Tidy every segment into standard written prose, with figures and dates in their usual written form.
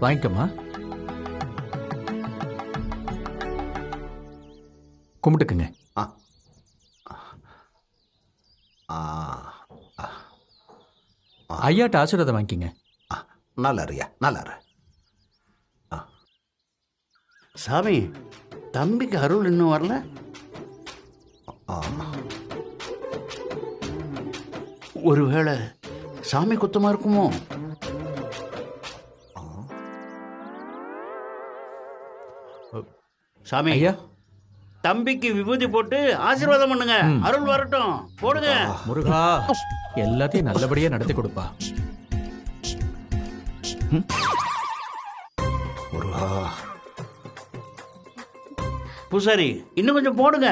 வாங்கிக்கம்மா. கும்பிட்டுக்குங்க. ஐயாட்ட ஆசீர்வாதம் வாங்கிக்கிங்க. நல்லா இருயா, நல்லா இரு. சாமி, தம்பிக்கு அருள் இன்னும் வரல. ஒருவேளை சாமி குத்தமா இருக்குமோ? சாமி ஐயா, தம்பிக்கு விபூதி போட்டு ஆசீர்வாதம் பண்ணுங்க. அருள் வரட்டும். போடுங்க. முருகா, எல்லாத்தையும் நல்லபடியா நடத்தி கொடுப்பா. முருகா. பூசாரி, இன்னும் கொஞ்சம் போடுங்க.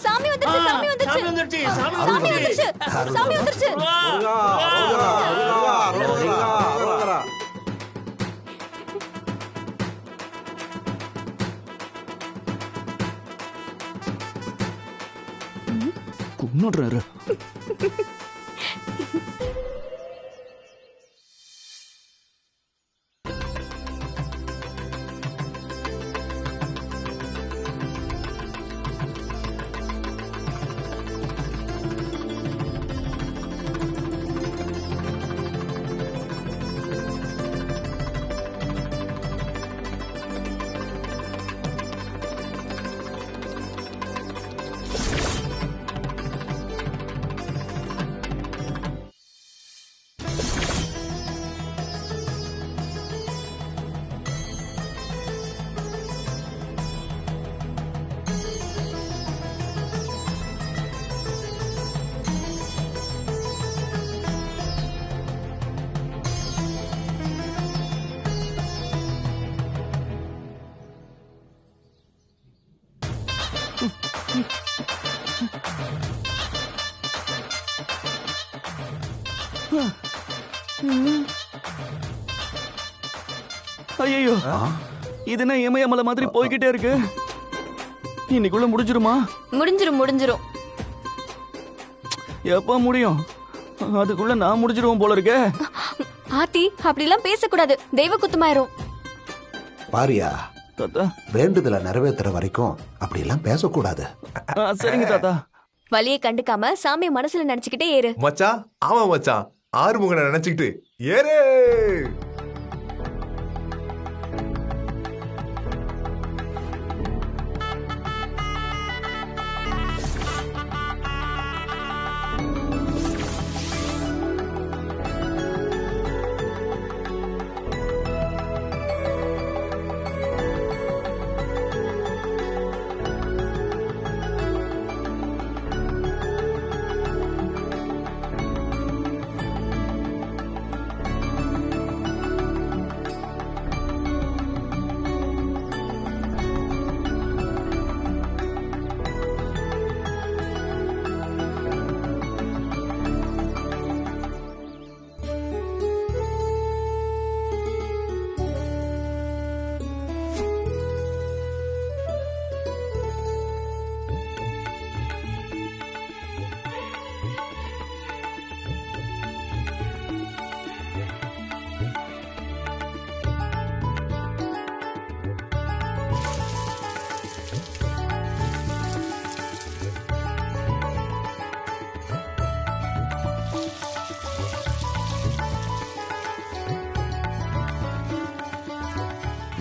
சாமி வந்துருச்சு, சாமி வந்துருச்சு, சாமி வந்துருச்சு, சாமி சாமி வந்துருச்சு, சாமி வந்துருச்சு. கும்பிடுறாரு. ஐயோ, இது என்ன இமயமலை மாதிரி போய்கிட்டே இருக்கு. இன்னைக்குள்ள முடிஞ்சிருமா? முடிஞ்சிரும். எப்ப முடியும்? அதுக்குள்ள நான் முடிஞ்சிருவோம் போல இருக்கே. ஆத்தி, அப்படிலாம் பேசக்கூடாது. தெய்வ குத்தமாயிரும். பாரியா, தாத்தா, வேண்டுதலை நிறைவேற்றுற வரைக்கும் அப்படி எல்லாம் பேசக்கூடாது. சரிங்க தாத்தா. வலியை கண்டுக்காம சாமியை மனசுல நினைச்சுக்கிட்டே ஏறு. மச்சான், ஆமா மச்சான், ஆறுமுகனை நினைச்சுக்கிட்டு ஏறு.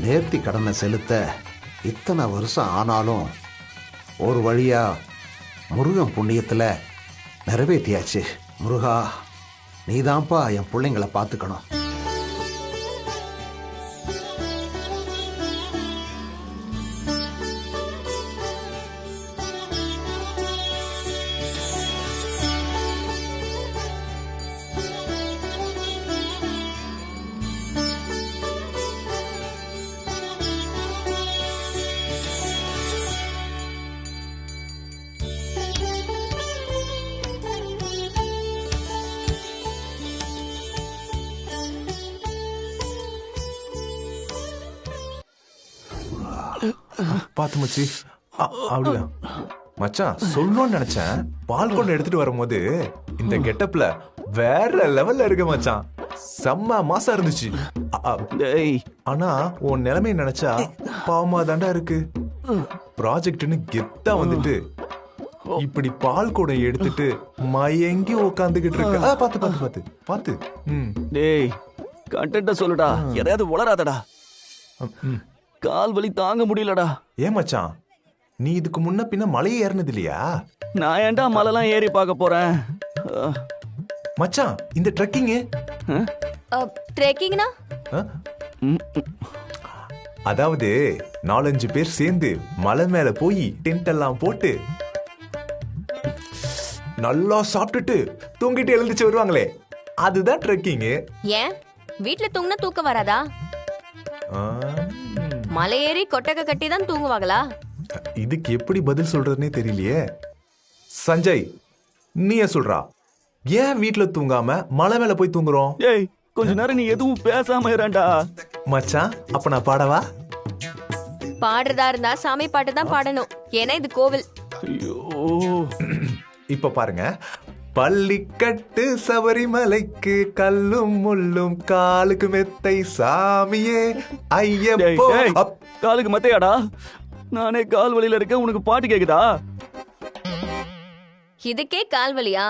நேர்த்தி கடனை செலுத்த இத்தனை வருஷம் ஆனாலும் ஒரு வழியா முருகன் புண்ணியத்துல நிறைவேற்றியாச்சு. முருகா, நீதான்ப்பா என் பிள்ளைங்களை பார்த்துக்கணும். பாத்து மச்சி. அப்படிதான் மச்சான் சொல்லணும்னு நினைச்சேன். பால் கொண்டு எடுத்துட்டு வரும்போது இந்த கெட்டப்ல வேற லெவல்ல இருக்கு மச்சான். செம்ம மாசா இருந்துச்சு. டேய் ஆனா உன் நிலைமையை நினைச்சா பாவமா தாண்டா இருக்கு. ப்ராஜெக்ட்னு கெத்தா வந்துட்டு இப்படி பால் கூட எடுத்துட்டு மயங்கி உட்காந்துக்கிட்டு இருக்கு. பாத்து பாத்து பாத்து பாத்து. டேய் கண்டென்ட்ட சொல்லுடா, எதையாவது உளராதடா. கால் வலி தாங்க முடியலடா. ஏன் மச்சான், நீ இதுக்கு முன்ன பின்ன மலையே ஏறினது இல்லையா? நான் ஏன்டா மலைலாம் ஏறி பார்க்க போறேன்? மச்சான் இந்த ட்ரெக்கிங் ட்ரெக்கிங்னா அதாவது 4-5 பேர் சேர்ந்து மலை மேல போய் டென்ட் எல்லாம் போட்டு நல்லா சாப்பிட்டுட்டு தூங்கிட்டு எழுந்துச்சு வருவாங்களே, அதுதான் ட்ரெக்கிங். ஏன் வீட்ல தூங்கினா தூக்கம் வராதா? மலை ஏறி கொட்டகை கட்டி தான் தூங்குவாங்களா? இதுக்கு எப்படி பதில் சொல்றதுன்னே தெரியலையே. சஞ்சய் நீயே சொல்றா, ஏன் வீட்ல தூங்காம மலை மேல போய் தூங்குறோம்? டேய் கொஞ்ச நேரம் நீ எதுவும் பேசாம இருடா. மச்சான் அப்ப நான் பாடவா? பாடுறதா இருந்தா சாமி பாட்டு தான் பாடணும், ஏன்னா இது கோவில். ஐயோ இப்ப பாருங்க. பள்ளிக்கட்டு சபரிமலைக்கு கல்லும் முள்ளும் காலுக்கு மெத்தை சாமியே ஐயப்போ. காலுக்கு மத்தையாடா? நானே கால் வலியில இருக்க, உனக்கு பாட்டு கேக்குதா? இதுக்கே கால் வலியா?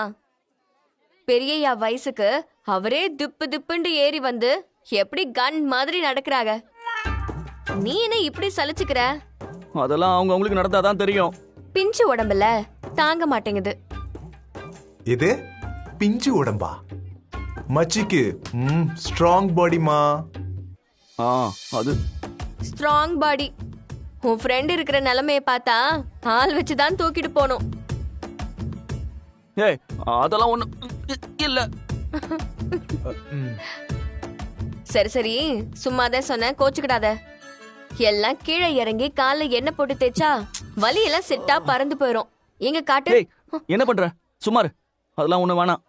பெரியய்யா வயசுக்கு அவரே திப்பு திப்புண்டு ஏறி வந்து எப்படி கன் மாதிரி நடக்கிறாங்க. நீ என்ன இப்படி சலிச்சுக்கிற? அதெல்லாம் அவங்க அவங்களுக்கு நடந்தாதான் தெரியும். பிஞ்சு உடம்புல தாங்க மாட்டேங்குது. இது பிஞ்சு உடம்பா? மச்சிக்கு ஸ்ட்ராங் பாடிமா. அது ஸ்ட்ராங் பாடி. உன் ஃப்ரெண்ட் இருக்கிற நிலைமைய பார்த்தா ஆள் வச்சுதான் தூக்கிட்டு போனோம். ஏய் அதெல்லாம் ஒண்ணு இல்ல. சரி சரி சும்மாதான் சொன்ன, கோச்சுக்கிடாத. எல்லாம் கீழே இறங்கி கால்ல எண்ணெய் போட்டு தேய்ச்சா வலி எல்லாம் செட்டா பறந்து போயிரும். எங்க காட்டு. என்ன பண்ற? சுமார் அதெல்லாம் ஒண்ணு வேணாம்.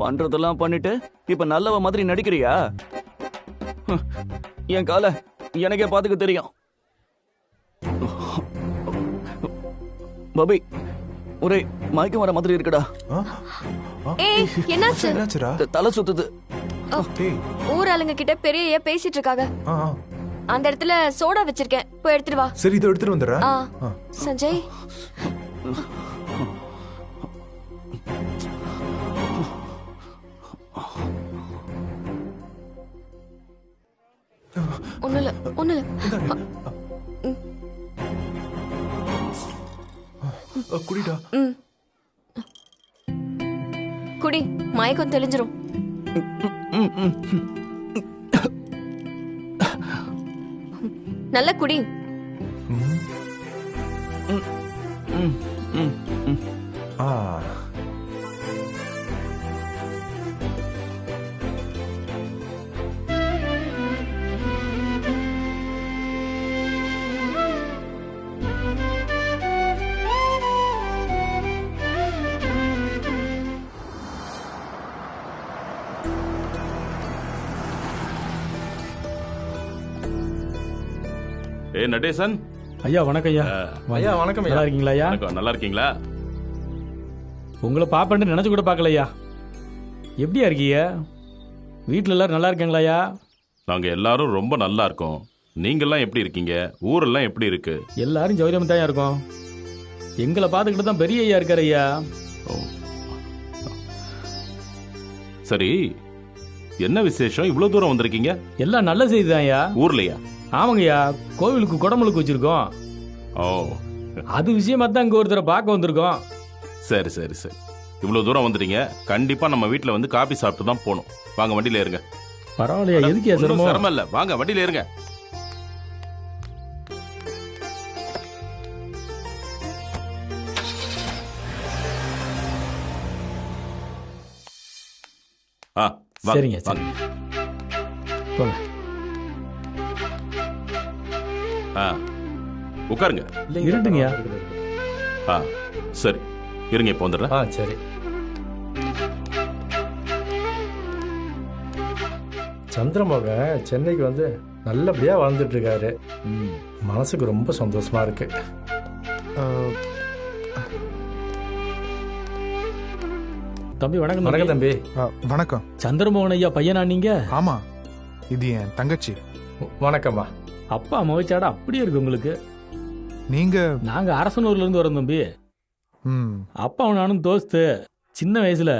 பண்றதெல்லாம் பண்ணிட்டு இப்ப நல்லவ மாதிரி நடிக்கிறியா? என் கால எனக்கே பாத்துக்க தெரியும். பபி ஒரே மயக்கம் வர மாதிரி இருக்குடா. ஏய் என்னாச்சு? தலை சுத்துது. ஊர் ஆளுங்க கிட்ட பெரிய பேசிட்டு இருக்காங்க. அந்த இடத்துல சோடா வச்சிருக்கேன், போய் எடுத்துட்டு வா. சரி இதை எடுத்துட்டு வந்துடுறேன். சஞ்சய் ஒண்ணுல ஒண்ணுல. குடிடா. குடி, மயக்கம் தெளிஞ்சிரும். நல்ல குடி. ஏ நடேசன். ஐயா வணக்கம் ஐயா. ஐயா வணக்கம். நல்லா இருக்கீங்களா ஐயா? நல்லா இருக்கீங்களா? உங்களை பாப்பேன்னு நினைச்சு கூட பார்க்கல ஐயா. எப்படியா இருக்கீங்க? வீட்டில் எல்லாரும் நல்லா இருக்காங்களா ஐயா? நாங்கள் எல்லாரும் ரொம்ப நல்லா இருக்கோம். நீங்கள்லாம் எப்படி இருக்கீங்க? ஊரெல்லாம் எப்படி இருக்கு? எல்லாரும் ஜௌரியம் தான் இருக்கோம். எங்களை பார்த்துக்கிட்டு தான் பெரிய ஐயா இருக்காரு ஐயா. சரி, என்ன விசேஷம்? இவ்வளோ தூரம் வந்திருக்கீங்க? எல்லாம் நல்ல செய்தி தான் ஐயா. ஊர்லையா? ஆமாங்கய்யா, கோவிலுக்கு குடமுழுக்கு வச்சிருக்கோம். ஓ, அது விஷயமா தான் இங்க ஒருத்தரை பார்க்க வந்திருக்கோம். சரி சரி சரி, இவ்வளோ தூரம் வந்துட்டீங்க. கண்டிப்பா நம்ம வீட்டில் வந்து காபி சாப்பிட்டு தான் போகணும். வாங்க வண்டியில ஏறுங்க. பரவாயில்லையா, எதுக்கு சிரமம் இல்லை, வாங்க வண்டியில ஏறுங்க. சரிங்க சரி போங்க. உட்காருங்க. இருட்டுங்கய்யா. சரி இருங்க, இப்போ வந்துடுறேன். சரி. சந்திரமோக சென்னைக்கு வந்து நல்லபடியாக வாழ்ந்துட்டு இருக்காரு. மனசுக்கு ரொம்ப சந்தோஷமா இருக்கு. தம்பி வணக்கம். வணக்கம் தம்பி. வணக்கம். சந்திரமோகன் ஐயா பையனா நீங்க? ஆமா, இது என் தங்கச்சி. வணக்கம்மா. அப்பா மகிழ்ச்சியாட அப்படியே இருக்கு உங்களுக்கு. நீங்க? நாங்க அரசனூர்ல இருந்து வரோம் தம்பி. அப்பாவும் நானும் தோஸ்து. சின்ன வயசுல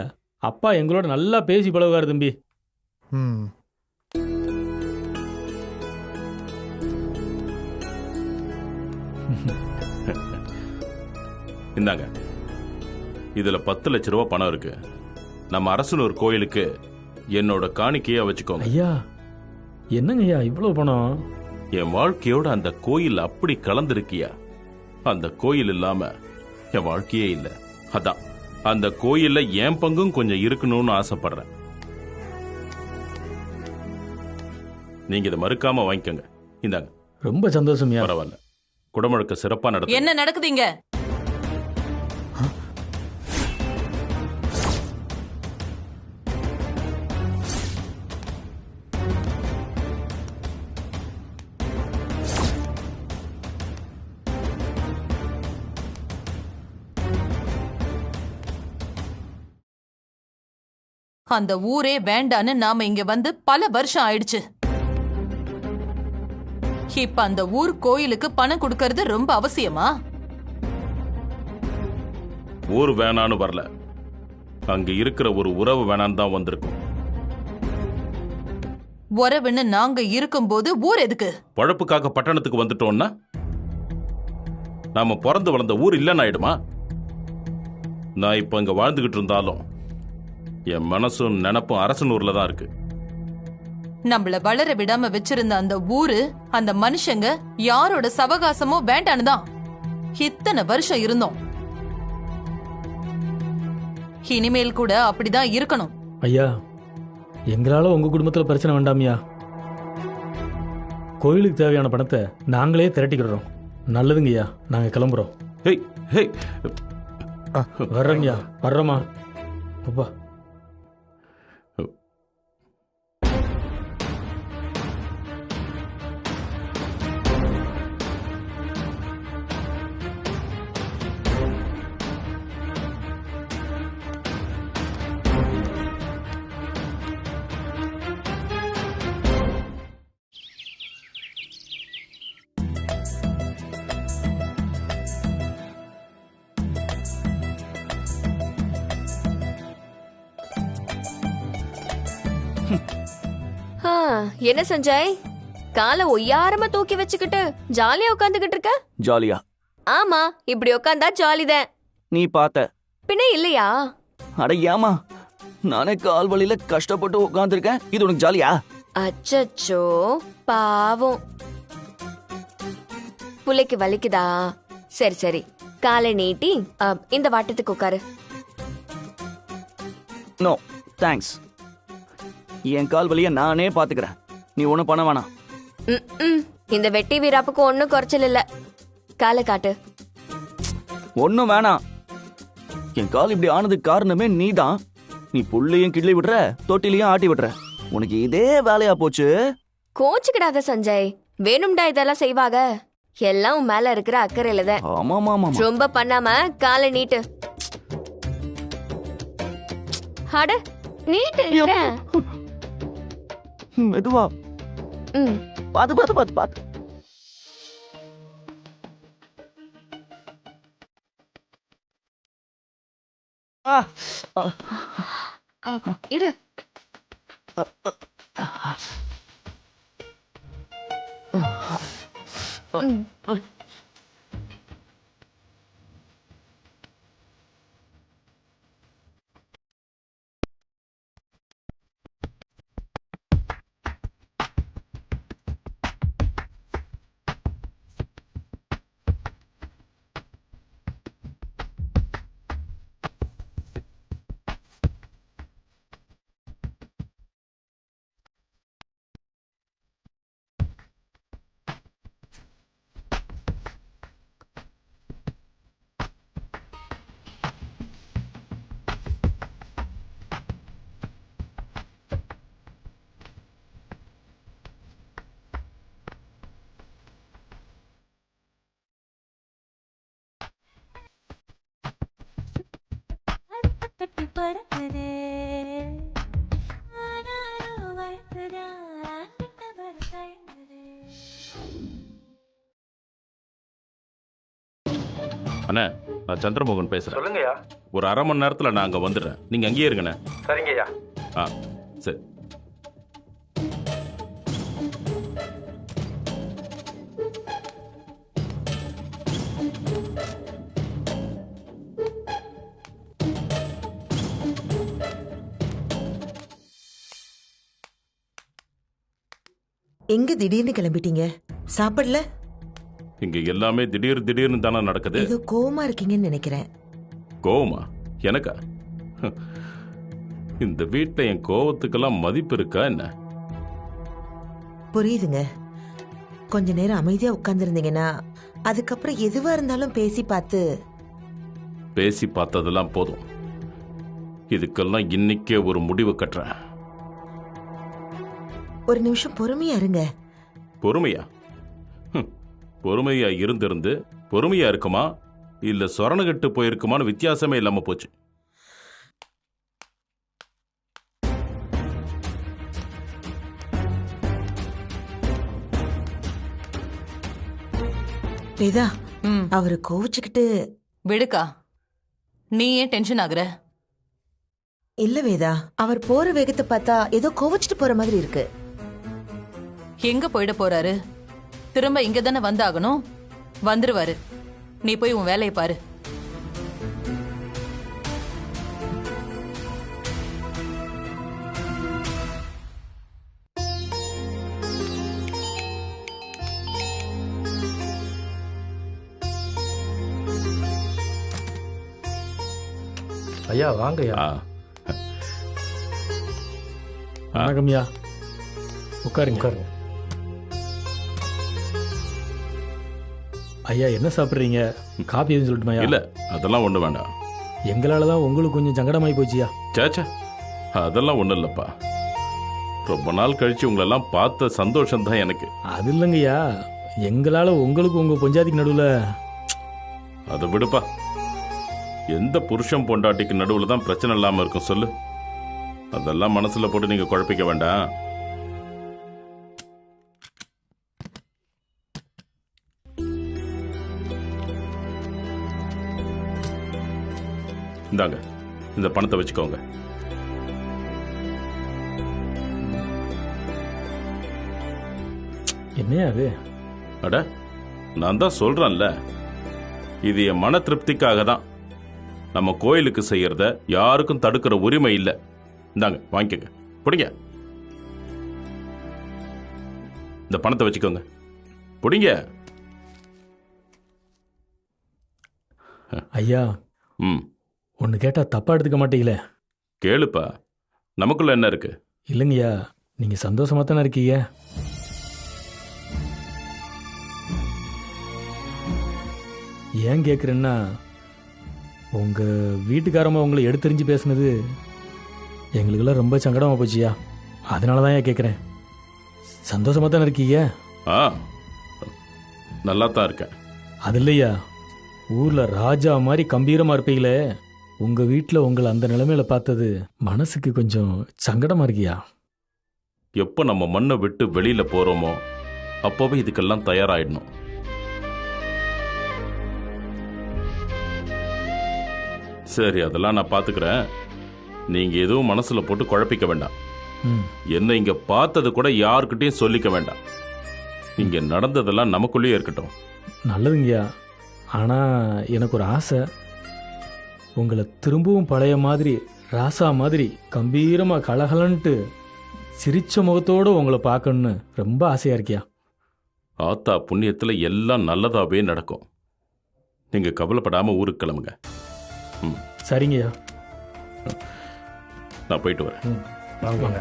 அப்பா எங்களோட நல்லா பேசி பழகுவாரு தம்பி. இந்தாங்க, இதுல 10 லட்ச ரூபாய் பணம் இருக்கு. நம்ம அரசனூர் கோயிலுக்கு என்னோட காணிக்கையா வச்சுக்கோங்க. ஐயா, என்னங்க ஐயா இவ்வளவு பணம்? என் வாழ்க்கையோட அந்த கோயில் அப்படி கலந்துருக்கியா. அந்த கோயில் இல்லாம என் வாழ்க்கையே இல்லை. அதான் அந்த கோயில்ல என் பங்கும் கொஞ்சம் இருக்கணும்னு ஆசைப்படுறேன். நீங்க இதை மறுக்காம வாங்கிக்கோங்க. இந்தாங்க. ரொம்ப சந்தோஷம். பரவாயில்ல, குடமுழுக்க சிறப்பா நடக்கும். என்ன நடக்குதுங்க? அந்த ஊரே வேண்டான்னு நாம இங்க வந்து பல வருஷம் ஆயிடுச்சு. இப்ப அந்த ஊர் கோயிலுக்கு பணம் கொடுக்கறது ரொம்ப அவசியமா? ஊர் வேணான்னு வரல, அங்க இருக்கிற ஒரு உறவு வேணான்னு தான் வந்திருக்கும். உறவுன்னு நாங்க இருக்கும்போது ஊர் எதுக்கு? பழப்புக்காக பட்டணத்துக்கு வந்துட்டோம்னா நாம பிறந்து வளர்ந்த ஊர் இல்லைன்னு ஆயிடுமா? நான் இப்ப இங்க வாழ்ந்துகிட்டு இருந்தாலும் என் மனசும் நினப்பும் அரசனூர்ல தான் இருக்கு. நம்மள வளர விடாம வச்சிருந்த அந்த ஊரு, அந்த மனுஷங்க யாரோட சவகாசமோ வேண்டான்னு தான் இத்தனை வருஷம் இருந்தோம். இனிமேல் கூட அப்படிதான் இருக்கணும். ஐயா, எங்களால உங்க குடும்பத்துல பிரச்சனை வேண்டாமியா. கோயிலுக்கு தேவையான பணத்தை நாங்களே திரட்டிக்கிறோம். நல்லதுங்கய்யா, நாங்க கிளம்புறோம். வர்றோங்கய்யா. வர்றோமா அப்பா. என்ன சஞ்சய், காலை ஒய்யாரமா தூக்கி வச்சுக்கிட்டு ஜாலியா உட்காந்துக்கிட்டு இருக்க? ஜாலியா? ஆமா, இப்படி உட்காந்தா ஜாலிதான். நீ பார்த்த பின்ன இல்லையா? அட ஏமா, நானே கால் வலியில கஷ்டப்பட்டு உட்காந்துருக்கேன். இது உனக்கு ஜாலியா? அச்சச்சோ பாவம், புள்ளைக்கு வலிக்குதா? சரி சரி, காலை நீட்டி இந்த வாட்டத்துக்கு உட்காரு. நோ தேங்க்ஸ், என் கால் வலிய நானே பாத்துக்கிறேன். நீ ஒண்ணும் பண்ண வேணாம். இந்த வெட்டி வீராப்புக்கு ஒன்னும் குறைச்சல் இல்ல. காலை காட்டு. ஒண்ணும் வேணாம். என் கால் இப்படி ஆனதுக்கு காரணமே நீதான். நீ புள்ளையும் கிள்ளி விடுற, தொட்டிலையும் ஆட்டி விடுற. உனக்கு இதே வேலையா போச்சு. கோச்சுக்கிடாத சஞ்சய், வேணும்டா இதெல்லாம் செய்வாங்க. எல்லாம் உன் மேல இருக்கிற அக்கறையில தான். ஆமா, ரொம்ப பண்ணாம காலை நீட்டு. அட நீட்டு. மெதுவா. பாத்து பாத்து பாத்து பாத்து. இரு. அண்ணா, நான் சந்திரமோகன் பேசுறேன். சொல்லுங்கய்யா. ஒரு அரை மணி நேரத்துல நான் அங்க வந்துடுறேன். நீங்க அங்கேயே இருங்கண்ணே. சரிங்கய்யா. ஆ, சரி. எங்க திடீர்னு கிளம்பிட்டீங்க? சாப்பிடல? இங்க எல்லாமே திடீர்னு தானே நடக்குது. ஏதோ கோவமா இருக்கீங்கன்னு நினைக்கிறேன். கோவமா? எனக்கா? இந்த வீட்டுல என் கோவத்துக்கெல்லாம் மதிப்பு இருக்கா என்ன? புரியுதுங்க. கொஞ்ச நேரம் அமைதியா உட்கார்ந்துருந்தீங்கன்னா அதுக்கப்புறம் எதுவா இருந்தாலும் பேசி பார்த்ததெல்லாம் போதும். இதுக்கெல்லாம் இன்னைக்கே ஒரு முடிவு கட்டுறேன். ஒரு நிமிஷம் பொறுமையா இருங்க. பொறுமையா? பொறுமையா இருந்திருந்து பொறுமையா இருக்குமா இல்ல சொரணகட்டு போயிருக்குமான்னு வித்தியாசமே இல்லாம போச்சு. வேதா, அவரு கோவிச்சுக்கிட்டு விடுக்கா. நீ ஏன் டென்ஷன் ஆகுற? இல்ல வேதா, அவர் போற வேகத்தை பார்த்தா ஏதோ கோவிச்சுட்டு போற மாதிரி இருக்கு. எங்க போயிட போறாரு? திரும்ப இங்க தானே வந்தாகணும். வந்துருவாரு. நீ போய் உன் வேலையை பாரு. ஐயா வாங்கய்யா. வணக்கம்யா. உட்காருங்க. ஐயா என்ன சாப்பிட்றீங்க? காபி எதுவும் சொல்லட்டுமா? இல்ல, அதெல்லாம் ஒண்ணு வேண்டாம். எங்களால தான் உங்களுக்கு கொஞ்சம் சங்கடமாயி போச்சியா. சேச்சா, அதெல்லாம் ஒண்ணும் இல்லப்பா. ரொம்ப நாள் கழிச்சு உங்களெல்லாம் பார்த்த சந்தோஷம் தான் எனக்கு. அது இல்லைங்கய்யா, எங்களால உங்களுக்கு உங்க பஞ்சாயத்துக்கு நடுவுல. அதை விடுப்பா. எந்த புருஷன் பொண்டாட்டிக்கு நடுவுல தான் பிரச்சனை இல்லாம இருக்கும் சொல்லு. அதெல்லாம் மனசுல போட்டு நீங்க குழப்பிக்க வேண்டாம். இந்தாங்க, இந்த பணத்தை வச்சுக்கோங்க. என்ன அது? அட, நான் தான் சொல்றேன்ல, இது என் மன திருப்திக்காக தான். நம்ம கோயிலுக்கு செய்யறத யாருக்கும் தடுக்கிற உரிமை இல்லை. இந்தாங்க, வாங்கிக்கோங்க. பிடிங்க. இந்த பணத்தை வச்சுக்கோங்க. பிடிங்க. ஐயா, ஒன்னு கேட்டா தப்பா எடுத்துக்க மாட்டீங்களே? கேளுப்பா, நமக்குள்ள என்ன இருக்கு? இல்லைங்கய்யா, நீங்க சந்தோஷமா தானே இருக்கீங்க. ஏன் கேட்குறேன்னா, உங்க வீட்டுக்காரமா உங்களை எடுத்தெறிஞ்சு பேசுனது எங்களுக்கெல்லாம் ரொம்ப சங்கடமா போச்சியா. அதனால தான் ஏன் கேட்குறேன். சந்தோஷமா தானே இருக்கீங்க? நல்லா தான் இருக்கேன். அது இல்லையா, ஊர்ல ராஜா மாதிரி கம்பீரமா இருப்பீங்களே, உங்க வீட்டில் உங்களை அந்த நிலைமையில பார்த்தது மனசுக்கு கொஞ்சம் சங்கடமா இருக்கியா. எப்போ நம்ம மண்ணை விட்டு வெளியில போறோமோ அப்பவே இதுக்கெல்லாம் தயாராயிடணும். சரி, அதெல்லாம் நான் பாத்துக்கிறேன். நீங்க எதுவும் மனசுல போட்டு குழப்பிக்க வேண்டாம். என்ன இங்க பார்த்தது கூட யாருக்கிட்டையும் சொல்லிக்க வேண்டாம். இங்க நடந்ததெல்லாம் நமக்குள்ளேயே இருக்கட்டும். நல்லதுங்கய்யா. ஆனா எனக்கு ஒரு ஆசை, உங்களை திரும்பவும் பழைய மாதிரி ராசா மாதிரி கம்பீரமா கலகலன்ட்டு சிரிச்ச முகத்தோடு உங்களை பார்க்கணுன்னு ரொம்ப ஆசையா இருக்கியா. ஆத்தா புண்ணியத்துல எல்லாம் நல்லதாவே நடக்கும். நீங்க கவலைப்படாம ஊருக்கு கிளம்புங்க. சரிங்கய்யா, நான் போயிட்டு வரேன். வாங்க.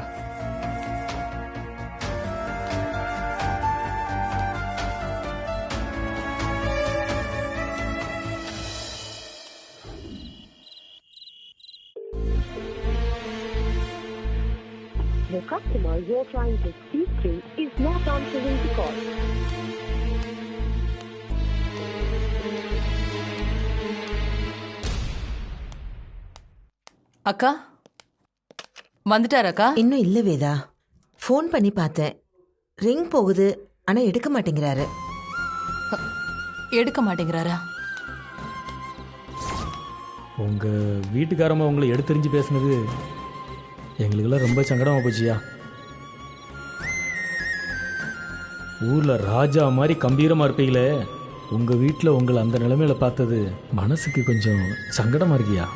The customer you're trying to speak to is not answering the call. அக்கா வந்துட்டாரக்கா? இன்னும் இல்ல வேதா. ஃபோன் பண்ணி பார்த்தேன், ரிங் போகுது, ஆனா எடுக்க மாட்டேங்கிறாரு. எடுக்க மாட்டேங்கிறாரா? உங்க வீட்டுக்காரம்மா உங்களை எடுத்தெறிஞ்சு பேசுனது எங்களுக்கெல்லாம் ரொம்ப சங்கடமா போச்சியா. ஊர்ல ராஜா மாதிரி கம்பீரமா இருப்பீங்களே, உங்க வீட்டில் உங்களை அந்த நிலைமையில பார்த்தது மனசுக்கு கொஞ்சம் சங்கடமா இருக்கியா.